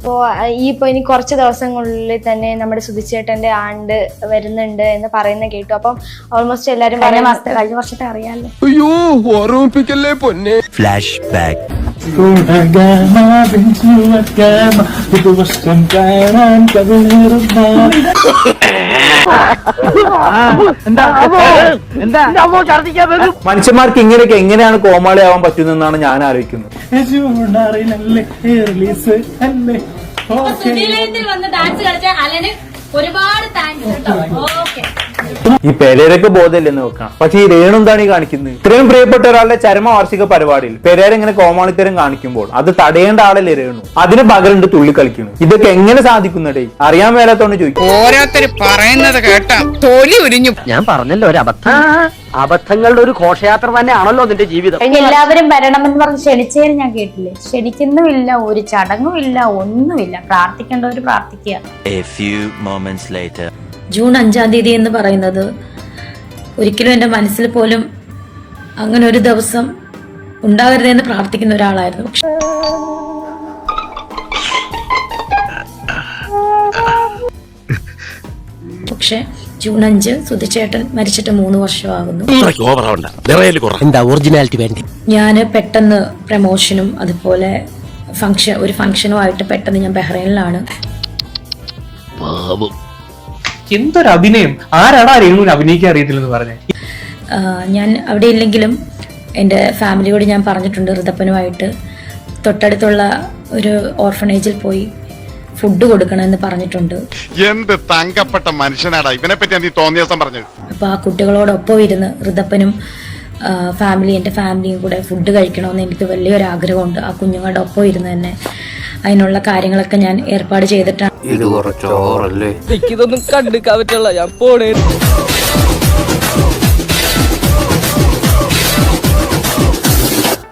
അപ്പോൾ ഇപ്പോൾ ഇനി കുറച്ച് ദിവസങ്ങളിൽ തന്നെ നമ്മുടെ സുധിച്ചേട്ടന്റെ ആണ്ട് വരുന്നുണ്ട് എന്ന് പറയുന്ന കേട്ടു. അപ്പം ഓൾമോസ്റ്റ് എല്ലാരും കഴിഞ്ഞ വർഷത്തെ അറിയാമല്ലോ. അയ്യോ ഓർമ്മിപ്പിക്കല്ലേ പൊന്നെ. Flash back. മനുഷ്യന്മാർക്ക് ഇങ്ങനെയൊക്കെ എങ്ങനെയാണ് കോമാളിയാവാൻ പറ്റുന്നതെന്നാണ് ഞാൻ ആലോചിക്കുന്നത്. ഈ പെരേരൊക്കെ ബോധമില്ലെന്ന് വെക്കണം. പക്ഷെ ഈ രേണു എന്താണ് ഈ കാണിക്കുന്നത്? ഇത്രയും പ്രിയപ്പെട്ട ഒരാളുടെ ചരമവാർഷിക പരിപാടിയിൽ പെരേര ഇങ്ങനെ കോമാളിത്തരം കാണിക്കുമ്പോൾ അത് തടയേണ്ട ആളല്ലേ രേണു? അതിന് പകരണ്ട് തുള്ളി കളിക്കുന്നു. ഇതൊക്കെ എങ്ങനെ സാധിക്കുന്നടേ? അറിയാൻ മേലാത്തോണ്ട് ചോദിക്കും. ഓരോരുത്തര് പറയുന്നത് കേട്ടാ തൊലി ഉരിഞ്ഞു. ഞാൻ പറഞ്ഞല്ലോ ഒരു അബദ്ധം. അബദ്ധങ്ങളുടെ ഒരു ഘോഷയാത്ര തന്നെയാണല്ലോ നിന്റെ ജീവിതം. എല്ലാവരും വരണമെന്ന് പറഞ്ഞ് ക്ഷണിച്ചേരും ഞാൻ കേട്ടില്ലേ. ക്ഷണിക്കുന്നുമില്ല, ഒരു ചടങ്ങുമില്ല, ഒന്നുമില്ല. പ്രാർത്ഥിക്കേണ്ടവര് പ്രാർത്ഥിക്കുക. ജൂൺ 5-ാം തീയതി എന്ന് പറയുന്നത് ഒരിക്കലും എൻ്റെ മനസ്സിൽ പോലും അങ്ങനെ ഒരു ദിവസം ഉണ്ടാകരുതെന്ന് പ്രാർത്ഥിക്കുന്ന ഒരാളായിരുന്നു. പക്ഷെ ജൂൺ 5 സുധിച്ചേട്ടൻ മരിച്ചിട്ട് 3 വർഷമാകുന്നു. ഞാൻ പെട്ടെന്ന് പ്രമോഷനും അതുപോലെ ഒരു ഫംഗ്ഷനുമായിട്ട് പെട്ടെന്ന് ഞാൻ ബഹ്റൈനിലാണ്. എന്തൊരു അഭിനയം! ആരാടാ രേണുവിന് അഭിനയിക്കാൻ അറിയത്തില്ലെന്ന് പറഞ്ഞേ? ഞാൻ അവിടെ ഇല്ലെങ്കിലും എൻ്റെ ഫാമിലിയോട് ഞാൻ പറഞ്ഞിട്ടുണ്ട്. ഋതപ്പനുമായിട്ട് തൊട്ടടുത്തുള്ള ഒരു ഓർഫനേജിൽ പോയി ഫുഡ് കൊടുക്കണമെന്ന് പറഞ്ഞിട്ടുണ്ട്. എന്ത് തങ്കപ്പെട്ട മനുഷ്യനാടാ ഇവനെ പറ്റി തോന്നിയ ദിവസം പറഞ്ഞത്. അപ്പോൾ ആ കുട്ടികളോടൊപ്പം ഇരുന്ന് ഋതപ്പനും എൻ്റെ ഫാമിലിയും കൂടെ ഫുഡ് കഴിക്കണമെന്ന് എനിക്ക് വലിയൊരു ആഗ്രഹമുണ്ട്. ആ കുഞ്ഞുങ്ങളുടെ ഒപ്പം ഇരുന്ന് തന്നെ അതിനുള്ള കാര്യങ്ങളൊക്കെ ഞാൻ ഏർപ്പാട് ചെയ്തിട്ടാണ്. ഇത് കുറച്ചോറല്ലേ? ഇതൊന്നും കണ്ടിക്കാൻ പറ്റുള്ള ഞാൻ പോണേ.